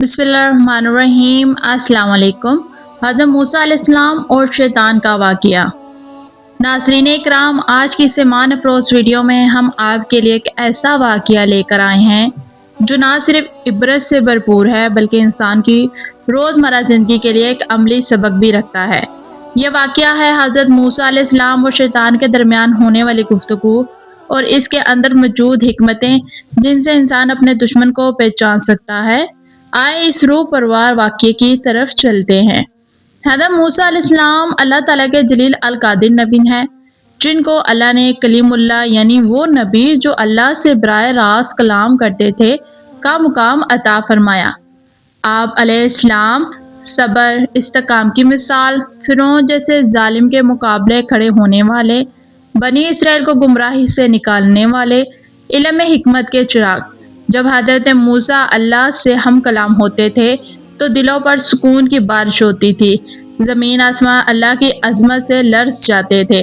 बिस्मिल्लाहिर्रहमानिर्रहीम। अस्सलाम वालेकुम। हज़रत मूसा अलैहिस्सलाम और शैतान का वाक़या। नाज़रीन इकराम, आज की इस ईमान अफरोज़ वीडियो में हम आपके लिए एक ऐसा वाक़या लेकर आए हैं जो ना सिर्फ इबरत से भरपूर है बल्कि इंसान की रोज़मर्रा ज़िंदगी के लिए एक अमली सबक भी रखता है। यह वाक़या है हज़रत मूसा अलैहिस्सलाम और शैतान के दरमियान होने वाली गुफ्तगू और इसके अंदर मौजूद हिकमतें जिनसे इंसान अपने दुश्मन को पहचान सकता है। आए इस रूह परवार वाक़ये की तरफ चलते हैं। हज़रत मूसा अलैहिस्सलाम अल्लाह ताला के जलील अल कादिर नबी हैं, जिनको अल्लाह ने कलीमुल्लाह यानी वो नबी जो अल्लाह से बराह रास्त कलाम करते थे का मुकाम अता फरमाया। आप अलैहिस्सलाम सब्र, इस्तिकाम की मिसाल, फिरौन जैसे जालिम के मुकाबले खड़े होने वाले, बनी इसराइल को गुमराही से निकालने वाले, इल्म हिकमत के चिराग। जब हज़रत मूसा अल्लाह से हम कलाम होते थे तो दिलों पर सुकून की बारिश होती थी, ज़मीन आसमां अल्लाह की अज़मत से लरज़ जाते थे।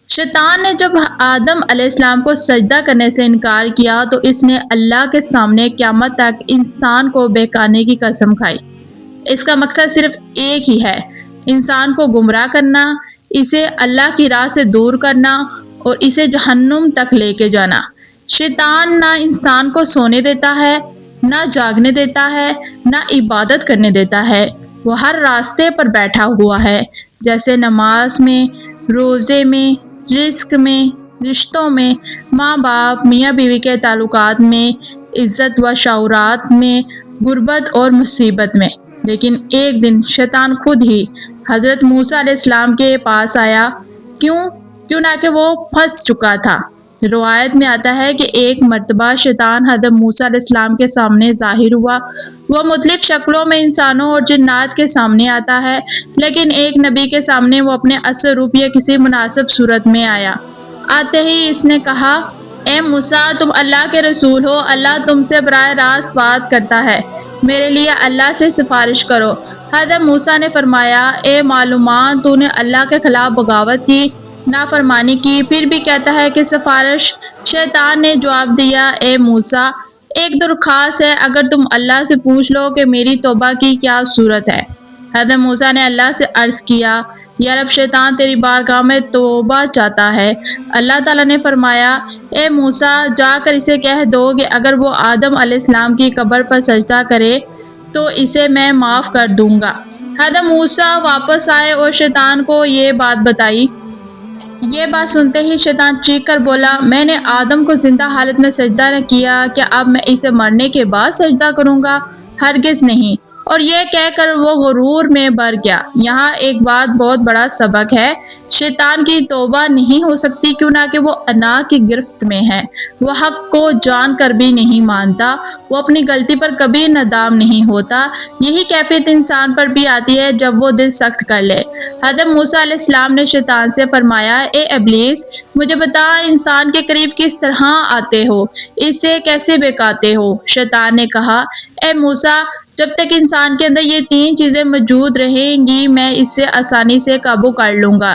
शैतान ने जब आदम अलैहिस्सलाम को सजदा करने से इनकार किया तो इसने अल्लाह के सामने क़यामत तक इंसान को बहकाने की कसम खाई। इसका मकसद सिर्फ एक ही है, इंसान को गुमराह करना, इसे अल्लाह की राह से दूर करना और इसे जहन्नुम तक लेके जाना। शैतान ना इंसान को सोने देता है, ना जागने देता है, ना इबादत करने देता है। वो हर रास्ते पर बैठा हुआ है, जैसे नमाज में, रोज़े में, रिस्क में, रिश्तों में, माँ बाप मियाँ बीवी के ताल्लुकात में, इज़्ज़त व शऊरात में, गुर्बत और मुसीबत में। लेकिन एक दिन शैतान खुद ही हज़रत मूसा अलैहिस्सलाम के पास आया। क्यों ना कि वो फंस चुका था। रिवायत में आता है कि एक मर्तबा शैतान हज़रत मूसा अलैहिस्सलाम के सामने ज़ाहिर हुआ। वह मुख्तलिफ शक्लों में इंसानों और जिन्नात के सामने आता है, लेकिन एक नबी के सामने वो अपने असल रूप या किसी मुनासिब सूरत में आया। आते ही इसने कहा, ए मूसा, तुम अल्लाह के रसूल हो, अल्लाह तुमसे बराह रास्त बात करता है, मेरे लिए अल्लाह से सिफारिश करो। हज़रत मूसा ने फरमाया, ए मालूमान, तूने अल्लाह के खिलाफ बगावत की, नाफरमानी की, फिर भी कहता है कि सिफारिश। शैतान ने जवाब दिया, ए मूसा, एक दरख्वास्त है, अगर तुम अल्लाह से पूछ लो कि मेरी तौबा की क्या सूरत है। हज़रत मूसा ने अल्लाह से अर्ज़ किया, या रब, शैतान तेरी बारगाह में तौबा चाहता है। अल्लाह ताला ने फरमाया, ए मूसा, जाकर इसे कह दो कि अगर वो आदम अलैहिस्सलाम की कब्र पर सजदा करे तो इसे मैं माफ़ कर दूंगा। हज़रत मूसा वापस आए और शैतान को ये बात बताई। ये बात सुनते ही शैतान चीख कर बोला, मैंने आदम को जिंदा हालत में सजदा न किया, क्या अब मैं इसे मरने के बाद सजदा करूंगा? हरगिज़ नहीं। और यह कहकर वो गुरूर में भर गया। यहाँ एक बात बहुत बड़ा सबक है, शैतान की तौबा नहीं हो सकती, क्यों ना कि वो अना की गिरफ्त में है। वो हक को जान कर भी नहीं मानता, वो अपनी गलती पर कभी नदाम नहीं होता। यही कैफियत इंसान पर भी आती है जब वो दिल सख्त कर ले। हज़रत मूसा अलैहिस्सलाम ने शैतान से फरमाया, ए इब्लीस, मुझे बता, इंसान के करीब किस तरह आते हो, इसे कैसे बेकाते हो? शैतान ने कहा, ए मूसा, जब तक इंसान के अंदर ये तीन चीज़ें मौजूद रहेंगी मैं इसे आसानी से काबू कर लूँगा।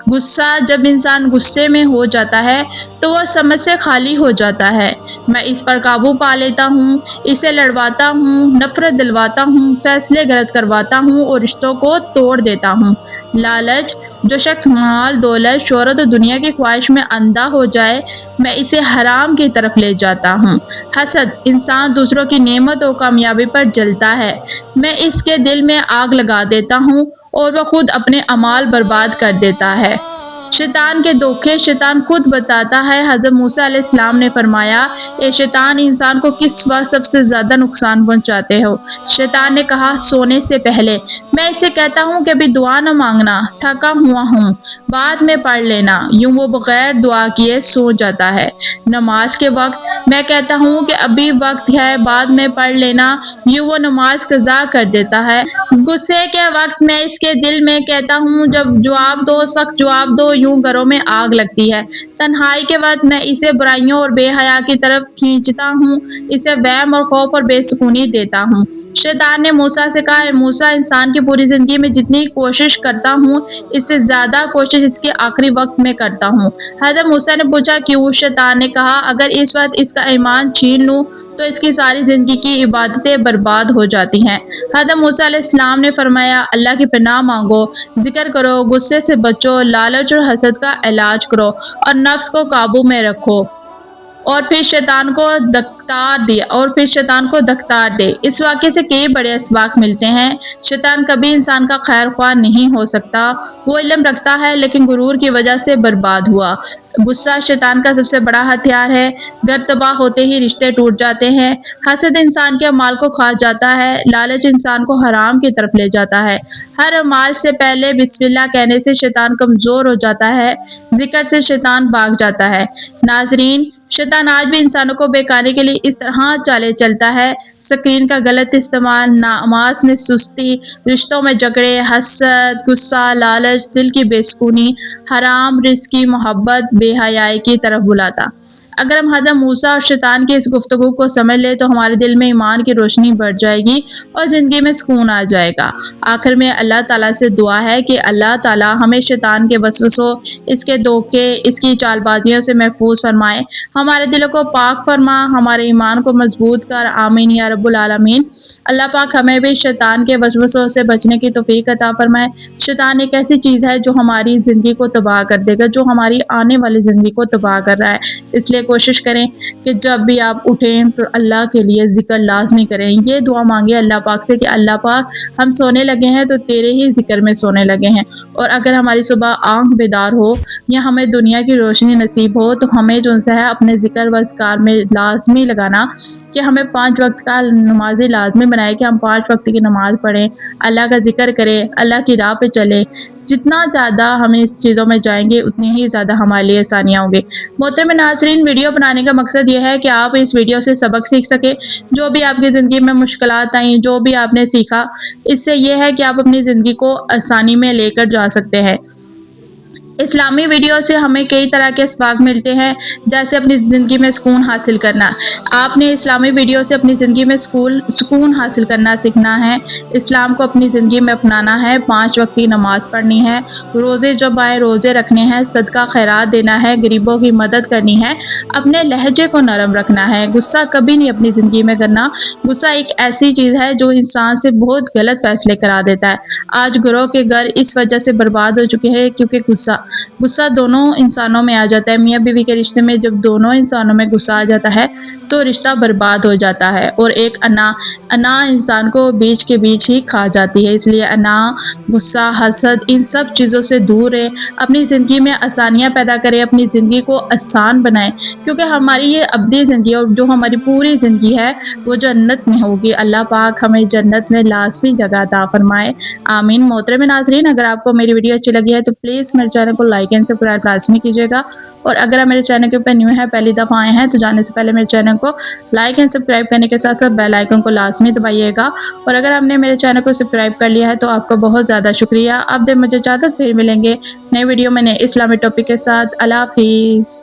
गुस्सा, जब इंसान गुस्से में हो जाता है तो वह समझ से खाली हो जाता है, मैं इस पर काबू पा लेता हूँ, इसे लड़वाता हूँ, नफरत दिलवाता हूँ, फैसले गलत करवाता हूँ और रिश्तों को तोड़ देता हूँ। लालच, जो शख्स माल, दौलत, शोहरत और दुनिया की ख्वाहिश में अंधा हो जाए, मैं इसे हराम की तरफ ले जाता हूँ। हसद, इंसान दूसरों की नेमत और कामयाबी पर जलता है, मैं इसके दिल में आग लगा देता हूँ और वह खुद अपने अमाल बर्बाद कर देता है। शैतान के धोखे, शैतान खुद बताता है। हज़रत मूसा अलैहिस्सलाम ने फरमाया, ए शैतान, इंसान को किस वक्त सबसे ज़्यादा नुकसान पहुंचाते हो? शैतान ने कहा, सोने से पहले। मैं इसे कहता हूँ कि अभी दुआ न मांगना, थका हुआ हूँ, बाद में पढ़ लेना, यूँ वो बगैर दुआ किए सो जाता है। नमाज के वक्त मैं कहता हूँ कि अभी वक्त है, बाद में पढ़ लेना, यूँ वो नमाज कज़ा कर देता है। गुस्से के वक्त मैं इसके दिल में कहता हूँ, जब जवाब दो, सख्त जवाब दो, यूं घरों में आग लगती है। तन्हाई के वक्त मैं इसे बुराइयों और बेहया की तरफ खींचता हूँ, इसे वहम और खौफ और बेसुकूनी देता हूँ। شیطان نے موسیٰ سے کہا، اے موسیٰ، انسان کی پوری زندگی میں جتنی کوشش کرتا ہوں اس سے زیادہ کوشش اس کے آخری وقت میں کرتا ہوں۔ حضرت موسیٰ نے پوچھا کیوں؟ شیطان نے کہا اگر اس وقت اس کا ایمان چھین لوں تو اس کی ساری زندگی کی عبادتیں برباد ہو جاتی ہیں۔ حضرت موسیٰ علیہ السلام نے فرمایا اللہ کی پناہ مانگو، ذکر کرو، غصے سے بچو، لالچ اور حسد کا علاج کرو اور نفس کو قابو میں رکھو اور پھر شیطان کو دکتار دے۔ اس واقعے سے کئی بڑے اسباق ملتے ہیں۔ شیطان کبھی انسان کا خیر خواہ نہیں ہو سکتا، وہ علم رکھتا ہے لیکن غرور کی وجہ سے برباد ہوا۔ غصہ شیطان کا سب سے بڑا ہتھیار ہے، گھر تباہ ہوتے ہی رشتے ٹوٹ جاتے ہیں، حسد انسان کے مال کو کھا جاتا ہے، لالچ انسان کو حرام کی طرف لے جاتا ہے، ہر مال سے پہلے بسم اللہ کہنے سے شیطان کمزور ہو جاتا ہے، ذکر سے شیطان بھاگ جاتا ہے۔ ناظرین، شیطان آج بھی انسانوں کو بہکانے کے لیے اس طرح چالیں چلتا ہے، سکرین کا غلط استعمال، نماز میں سستی، رشتوں میں جھگڑے، حسد، غصہ، لالچ، دل کی بے سکونی، حرام رزق کی محبت، بے حیائی کی طرف بلاتا۔ اگر ہم حضرت موسیٰ اور شیطان کی اس گفتگو کو سمجھ لیں تو ہمارے دل میں ایمان کی روشنی بڑھ جائے گی اور زندگی میں سکون آ جائے گا۔ آخر میں اللہ تعالیٰ سے دعا ہے کہ اللہ تعالیٰ ہمیں شیطان کے وسوسوں، اس کے دھوکے، اس کی چال بازیوں سے محفوظ فرمائے، ہمارے دلوں کو پاک فرما، ہمارے ایمان کو مضبوط کر، آمین یا رب العالمین۔ اللہ پاک ہمیں بھی شیطان کے وسوسوں سے بچنے کی توفیق عطا فرمائے۔ شیطان ایک ایسی چیز ہے جو ہماری زندگی کو تباہ کر دے گا، جو ہماری آنے والی زندگی کو تباہ کر رہا ہے۔ اس لیے کوشش کریں کہ جب بھی آپ اٹھیں تو اللہ کے لیے ذکر لازمی کریں، یہ دعا مانگیں اللہ پاک سے کہ اللہ پاک ہم سونے لگے ہیں تو تیرے ہی ذکر میں سونے لگے ہیں، اور اگر ہماری صبح آنکھ بیدار ہو یا ہمیں دنیا کی روشنی نصیب ہو تو ہمیں جو ہے اپنے ذکر و اذکار میں لازمی لگانا، کہ ہمیں 5 وقت کا نمازی لازمی بنائے کہ ہم 5 وقت کی نماز پڑھیں، اللہ کا ذکر کریں، اللہ کی راہ پہ چلیں۔ جتنا زیادہ ہم اس چیزوں میں جائیں گے اتنی ہی زیادہ ہمارے لیے آسانیاں ہوں گی۔ محترم ناظرین، ویڈیو بنانے کا مقصد یہ ہے کہ آپ اس ویڈیو سے سبق سیکھ سکیں، جو بھی آپ کی زندگی میں مشکلات آئیں، جو بھی آپ نے سیکھا، اس سے یہ ہے کہ آپ اپنی زندگی کو آسانی میں لے کر جا سکتے ہیں۔ اسلامی ویڈیو سے ہمیں کئی طرح کے اسباق ملتے ہیں، جیسے اپنی زندگی میں سکون حاصل کرنا۔ آپ نے اسلامی ویڈیو سے اپنی زندگی میں سکون حاصل کرنا سیکھنا ہے، اسلام کو اپنی زندگی میں اپنانا ہے، 5 وقت کی نماز پڑھنی ہے، روزے جب آئے روزے رکھنے ہیں، صدقہ خیرات دینا ہے، غریبوں کی مدد کرنی ہے، اپنے لہجے کو نرم رکھنا ہے، غصہ کبھی نہیں اپنی زندگی میں کرنا۔ غصہ ایک ایسی چیز ہے جو انسان سے بہت غلط فیصلے کرا دیتا ہے۔ آج گھروں کے گھر اس وجہ سے برباد ہو چکے ہیں کیونکہ غصہ دونوں انسانوں میں آ جاتا ہے۔ میاں بیوی کے رشتے میں جب دونوں انسانوں میں غصہ آ جاتا ہے تو رشتہ برباد ہو جاتا ہے، اور ایک انا انسان کو بیچ کے بیچ ہی کھا جاتی ہے۔ اس لیے انا، غصہ، حسد، ان سب چیزوں سے دور رہیں، اپنی زندگی میں آسانیاں پیدا کریں، اپنی زندگی کو آسان بنائیں، کیونکہ ہماری یہ ابدی زندگی اور جو ہماری پوری زندگی ہے وہ جنت میں ہوگی۔ اللہ پاک ہمیں جنت میں لازمی جگہ عطا فرمائے، آمین۔ محترم ناظرین، اگر آپ کو میری ویڈیو اچھی لگی ہے تو پلیز میرے چینل کو لائک اینڈ سبسکرائب لازمی کیجیے گا، اور اگر آپ میرے چینل کے اوپر نیو ہیں، پہلی دفعہ آئے ہیں، تو جانے سے پہلے میرے چینل کو لائک اینڈ سبسکرائب کرنے کے ساتھ ساتھ بیل آئیکن کو لازمی دبائیے گا، اور اگر آپ نے میرے چینل کو سبسکرائب کر لیا ہے تو آپ کو بہت زیادہ شکریہ۔ اب دے مجھے اجازت، پھر ملیں گے نئے ویڈیو میں نئے اسلامی ٹاپک کے ساتھ۔ اللہ حافظ۔